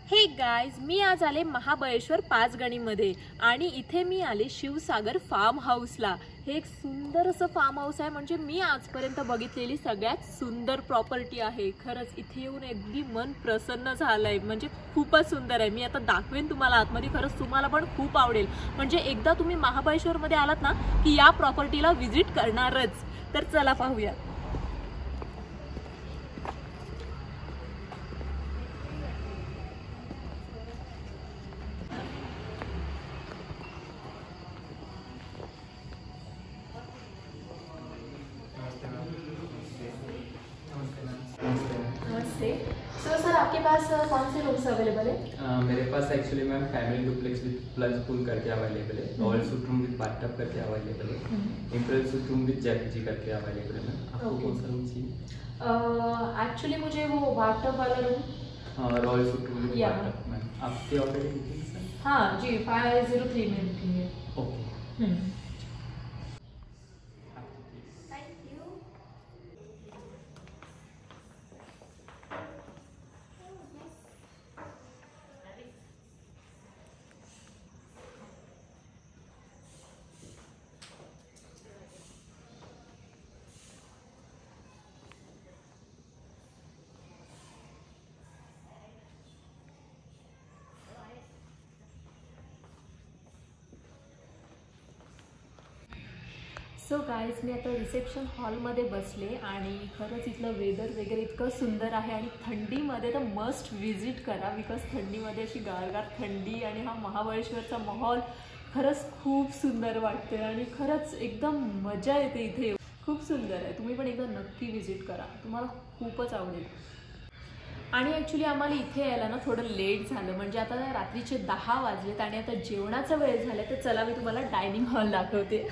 Hey guys, मी आज आले महाबळेश्वर पाचगणीमध्ये आणि इथे मी आले शिवसागर फार्म हाऊसला। हे एक सुंदर असं फार्म हाऊस आहे, म्हणजे मी आजपर्यंत बघितलेली सगळ्यात सुंदर प्रॉपर्टी आहे। खरंच इथे येऊन अगदी मन प्रसन्न झालंय, म्हणजे खूपच सुंदर आहे। मी आता दाखवेन तुम्हाला आतमध्ये, खरंच तुम्हाला पण खूप आवडेल। म्हणजे एकदा तुम्ही महाबळेश्वरमध्ये आलात ना की या प्रॉपर्टीला व्हिजिट करणारच। तर चला पाहूया। नमस्ते सर, आपके पास कौन से रूम्स अवेलेबल है? मेरे pass actually ma'am family duplex विद प्लस पूल करके अवेलेबल है, रॉयल सूट रूम विद बाथटब करके अवेलेबल है, इंपीरियल सूट रूम विद जैकजी करके अवेलेबल है। मैम आपको कौन सा रूम चाहिए? एक्चुअली मुझे वो बाथटब वाला रूम, रॉयल सूट रूम विद बाथटब। मैम आपकी ऑलरेडी बुकिंग सर? हाँ जी, 503 में बुकिंग है। ओके। सो गाइज, मी आता रिसेप्शन हॉलमध्ये बसले आणि खरंच इथलं वेदर वगैरे इतकं सुंदर आहे आणि थंडीमध्ये तर मस्ट विजिट करा, बिकॉज थंडीमध्ये अशी गारगार थंडी आणि हा महाबळेश्वरचा माहोल खरंच खूप सुंदर वाटते आणि खरंच एकदम मजा येते इथे। खूप सुंदर आहे, तुम्ही पण एकदा नक्की विजिट करा, तुम्हाला खूपच आवडेल। आणि ॲक्च्युली आम्हाला इथे यायला ना थोडं लेट झालं, म्हणजे आता रात्रीचे 10 वाजलेत आणि आता जेवणाचा वेळ झाला। तर चला मी तुम्हाला डायनिंग हॉल दाखवते।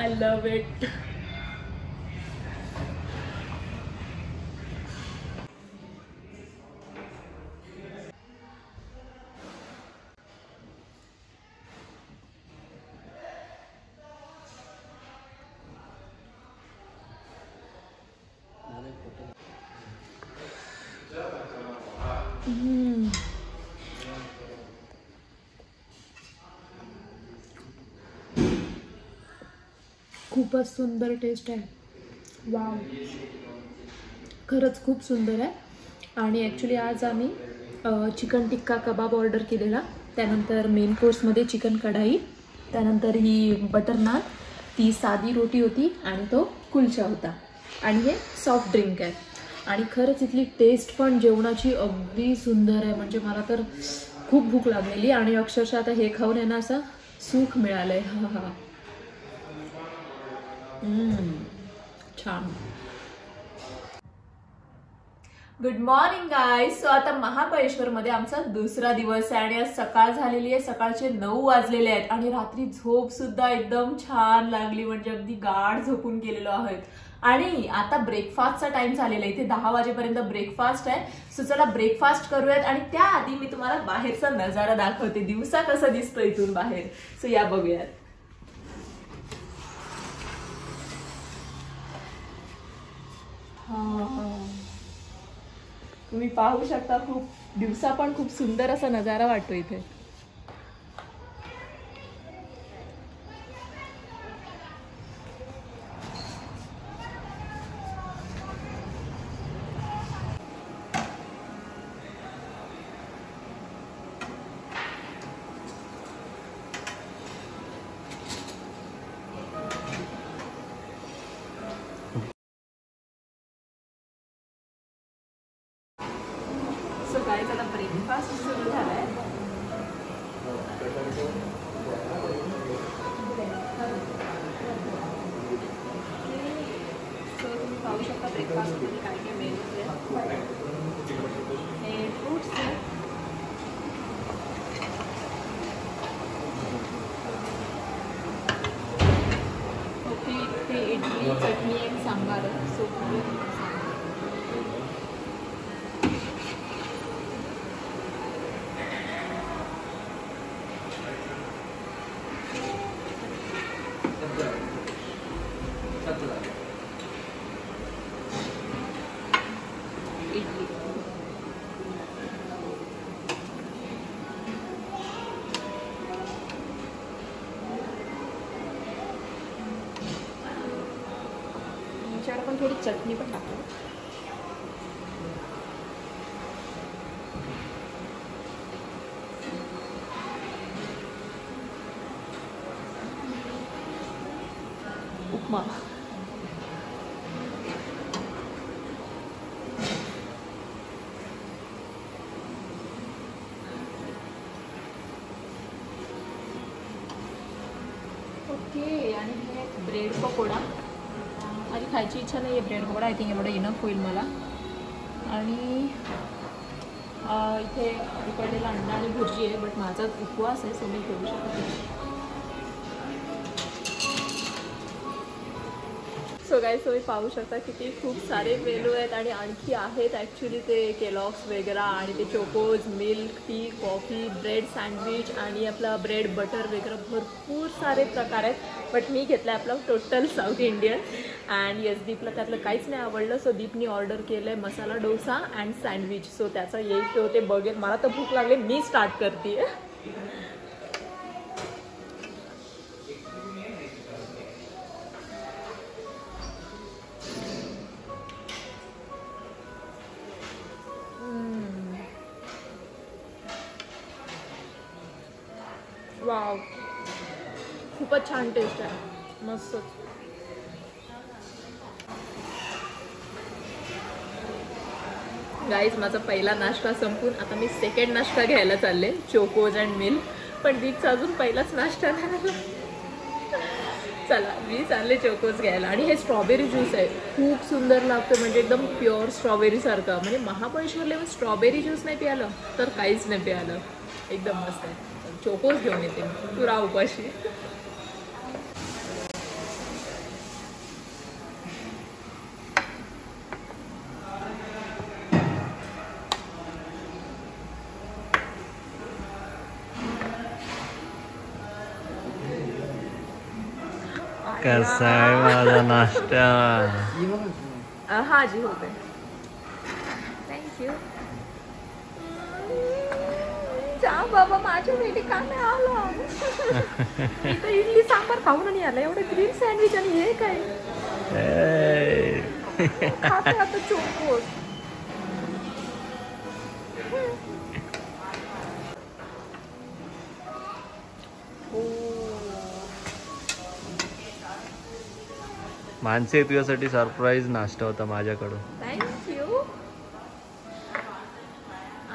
I love it. खूपच सुंदर टेस्ट आहे, वाव, खरंच खूप सुंदर आहे। आणि ॲक्च्युली आज आम्ही चिकन टिक्का कबाब ऑर्डर केलेला, त्यानंतर मेन कोर्समध्ये चिकन कढाई, त्यानंतर ही बटर नान, ती साधी रोटी होती आणि तो कुलचा होता आणि हे सॉफ्ट ड्रिंक आहे। आणि खरंच इथली टेस्ट पण जेवणाची अगदी सुंदर आहे, म्हणजे मला तर खूप भूक लागलेली आणि अक्षरशः आता हे खाऊन आहे ना असं सुख मिळालं आहे। हा हा, छान। Good morning guys. सो आता महाबळेश्वरमध्ये आमचा दुसरा दिवस आहे आणि आज सकाळ झालेली आहे, सकाळचे 9 वाजलेले आहेत आणि रात्री झोप सुद्धा एकदम छान लागली, म्हणजे अगदी गाढ झोपून गेलेलो आहोत। आणि आता ब्रेकफास्टचा टाइम झालेला आहे, इथे 10 वाजेपर्यंत ब्रेकफास्ट आहे। सो चला ब्रेकफास्ट करूयात आणि त्याआधी मी तुम्हाला बाहेरचा नजारा दाखवते, दिवसा कसं दिसतो इथून बाहेर। सो या बघूयात। तुम्ही पाहू शकता, खूप दिवसा पण खूप सुंदर असा नजारा वाटतो इथे। सो गाइस, आता ब्रेकफास्ट सुरू झालाय। सो तुम्ही पाहू शकता ब्रेकफास्टमध्ये काय काय मेनूज आहेत। हे फ्रूट्स आहेत, थोडी चटणी पण टाकू. उपमा. ओके. आणि हे ब्रेड पकोडा. माझी खायची इच्छा नाही आहे ब्रेड पकोडा. आय थिंक एवढं इनफ होईल मला. आणि इथे उकडलेला अंडा आणि भुर्जी आहे, बट माझा उपवास आहे सो मी घेऊ शकत नाही. सो गाईज तुम्ही पाहू शकता किती खूप सारे मेनू आहेत आणि आणखी आहेत ॲक्च्युली ते केलॉग्स वगैरे आणि ते Chocos, milk tea, coffee, bread sandwich आणि आपला ब्रेड बटर वगैरे भरपूर सारे प्रकार आहेत. बट मी घेतलं आहे आपलं total south Indian. And yes, दीपला त्यातलं काहीच नाही आवडलं सो दीपनी ऑर्डर केलं आहे masala dosa and sandwich. So त्याचा येईल तो ते बघेल. मला तर भूक लागली, मी स्टार्ट करते आहे. वाव, खूपच छान टेस्ट आहे, मस्तच. गाईज माझा पहिला नाश्ता संपून आता मी सेकंड नाश्ता घ्यायला चालले, चोकोज अँड मिल्क. पण दीपचा अजून पहिलाच नाश्ता नाही आला. चला मी चालले चोकोज घ्यायला. आणि हे स्ट्रॉबेरी ज्यूस आहे, खूप सुंदर लागतं, म्हणजे एकदम प्युअर स्ट्रॉबेरी सारखं. म्हणजे महाबळेश्वरला येऊन स्ट्रॉबेरी ज्यूस नाही प्यायलं तर काहीच नाही प्यायलं. एकदम मस्त आहे. चोकोज घेऊन येते, तू राहा उपाशी. कसा आहे माझा नाश्ता? हा जी होते. थँक्यू. जा बाबा, माझ्या भेटी का नाही आला? मी तर इडली सांबार खाऊन नाही आला, एवढे ग्रीन सँडविच आणि हे काय खाते आता चोकोज. मानसे, तुझ्यासाठी सरप्राईज नाश्ता होता माझ्याकडून. थँक्यू.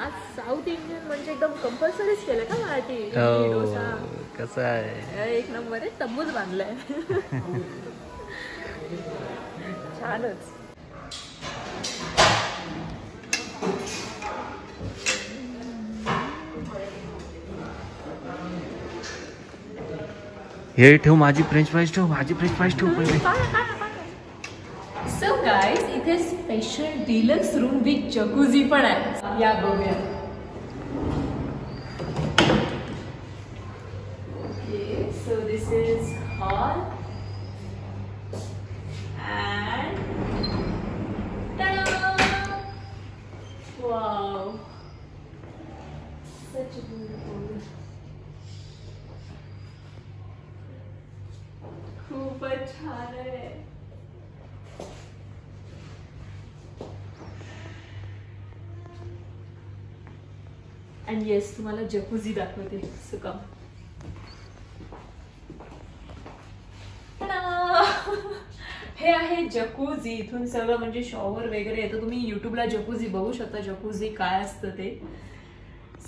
आज साऊथ इंडियन म्हणजे एकदम कंपल्सरीच केलं का मराठी डोसा? कसं आहे, एक नंबर आहे, तब्बूच बांधलाय. छानच. हे ठेव, माझी फ्रेंच फ्राईज ठेव, माझी फ्रेंच फ्राईज ठेव पहिले. सो गाइस, इथे स्पेशल डिलक्स रूम विथ जकूझी पण आहे, या बघूया. Okay, so this is hall and ta-da! Wow, such a beautiful. खूपच छान आहे. अँड येस, तुम्हाला जकूझी दाखवते. सुका हे आहे जकूझी. इथून सगळं म्हणजे शॉवर वगैरे येतं. तुम्ही युट्यूबला जकूझी बघू शकता, जकूझी काय असतं ते.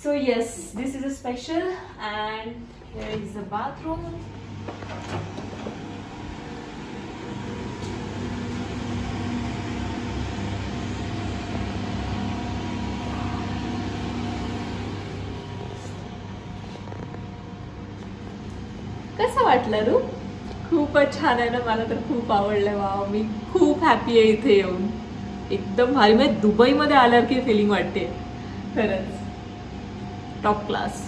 So yes, this is a special and here is a bathroom. कसं वाटलं रू? खूपच छान आहे ना, मला तर खूप आवडलं. वाव, मी खूप हॅपी आहे इथे येऊन. एकदम भारी, म्हणजे दुबईमध्ये आल्यासारखी फिलिंग वाटते खरंच. Top class.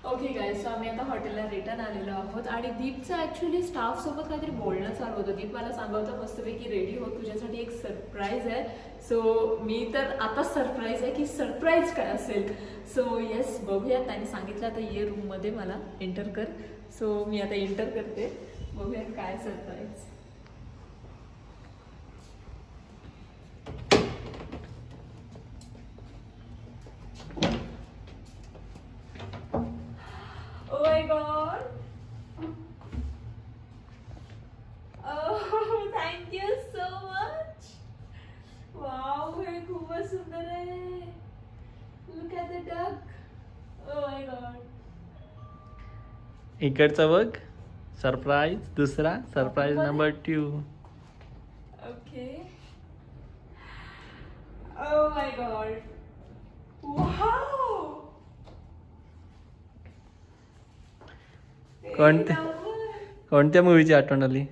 Okay guys, so आम्ही आता हॉटेलला रिटर्न आलेलो आहोत. आहोत आणि दीपचं ॲक्च्युली स्टाफसोबत काहीतरी बोलणं चालू होतं. दीप मला सांगवतं मस्तपैकी रेडी हो, तुझ्यासाठी एक सरप्राईज आहे. सो मी तर आता सरप्राईज आहे की सरप्राईज काय असेल. सो येस, बघूयात. त्यांनी सांगितलं आता ये रूममध्ये मला एंटर कर. सो मी आता एंटर करते, बघूयात काय surprise. Oh my god. Oh, thank you so much. Wow, हे खूपच सुंदर आहे. Look at the duck. Oh my god. इकडचा बघ सरप्राईज, दुसरा surprise number 2. Okay. Oh my god. Wow. कोणत्या मूवीची आठवण आली?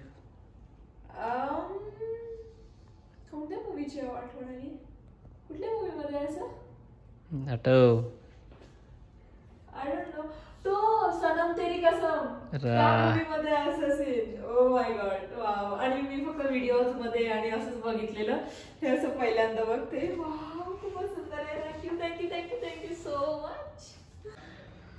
कोणत्या मूवीची आठवण आली? कुठल्या मूवी मध्ये असं आठव. I don't know. तो सनम तेरी कसम, त्या मूवी मध्ये असं scene. Oh my god, wow. आणि मी फक्त व्हिडिओज मध्ये आणि असंच बघितलेलं, हे असं पहिल्यांदा बघते. वाव, खूपच सुंदर आहे. Thank you thank you thank you thank you so much.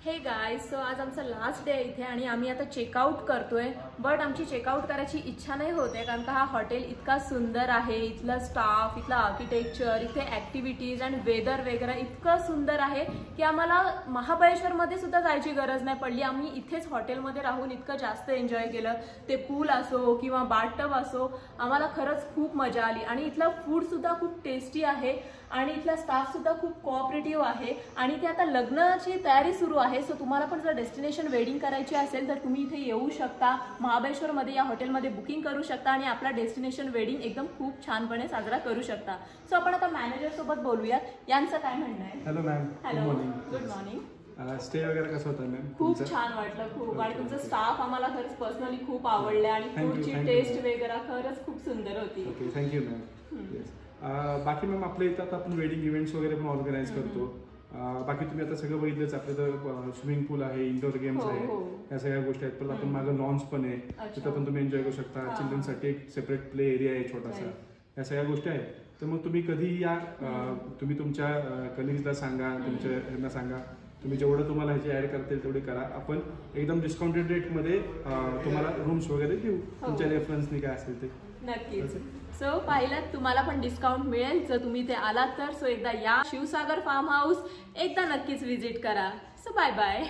हे गाईज, सो आज आमचा लास्ट डे आहे इथे आणि आम्ही आता चेकआउट करतोय. बट आमची चेकआउट करायची इच्छा नाही होते कारण का हा हॉटेल इतका सुंदर आहे. इथला स्टाफ, इथला आर्किटेक्चर, इथे ॲक्टिव्हिटीज आणि वेदर वगैरे इतकं सुंदर आहे की आम्हाला महाबळेश्वरमध्ये सुद्धा जायची गरज नाही पडली. आम्ही इथेच हॉटेलमध्ये राहून इतकं जास्त एन्जॉय केलं. ते पूल असो किंवा बाथटब असो, आम्हाला खरंच खूप मजा आली. आणि इथलं फूडसुद्धा खूप टेस्टी आहे आणि इथला स्टाफसुद्धा खूप कोऑपरेटिव्ह आहे. आणि ते आता लग्नाची तयारी सुरू आहे. सो तुम्हाला पण जर डेस्टिनेशन वेडिंग करायची असेल तर तुम्ही इथे येऊ शकता. महाबळेश्वरमध्ये या हॉटेलमध्ये बुकिंग करू शकता आणि आपला डेस्टिनेशन वेडिंग एकदम खूप छानपणे साजरा करू शकता. सो आपण आता मॅनेजर सोबत बोलूयात. यांचं काय म्हणणं आहे? Hello ma'am. Hello, good morning. Stay वगैरे कसं होतं मॅम? खूप छान वाटलं खूप. आणि तुमचं स्टाफ आम्हाला खरंच पर्सनली खूप आवडलं आणि फूडची टेस्ट वगैरे खरंच खूप सुंदर होती. Okay, thank you ma'am. बाकी मॅम आपल्या इथं आता आपण वेडिंग इव्हेंट्स वगैरे पण ऑर्गनाईज करतो. बाकी तुम्ही आता सगळं बघितलंच, आपल्या तर स्विमिंग पूल आहे, इंडोर गेम्स आहे, या सगळ्या गोष्टी आहेत. परत आपण मागं लॉन्स पण आहे, तिथं पण तुम्ही एन्जॉय करू शकता. चिल्ड्रनसाठी एक सेपरेट प्ले एरिया आहे छोटासा. या सगळ्या गोष्टी आहेत. तर मग तुम्ही कधी या, तुम्ही तुमच्या कलिग्सला सांगा, तुमच्या यांना सांगा, तुम्ही जेवढं तुम्हाला ह्याची ऍड करता येईल तेवढी करा. आपण एकदम डिस्काउंटेड रेटमध्ये तुम्हाला रूम्स वगैरे देऊ, तुमच्या रेफरन्सनी काय असेल ते. नक्कीच. सो पाहिलं, तुम्हाला पण डिस्काउंट मिळेल जर तुम्ही इथे आलात तर. सो एकदा या शिवसागर फार्म हाऊस एकदा नक्कीच व्हिजिट करा. So bye bye.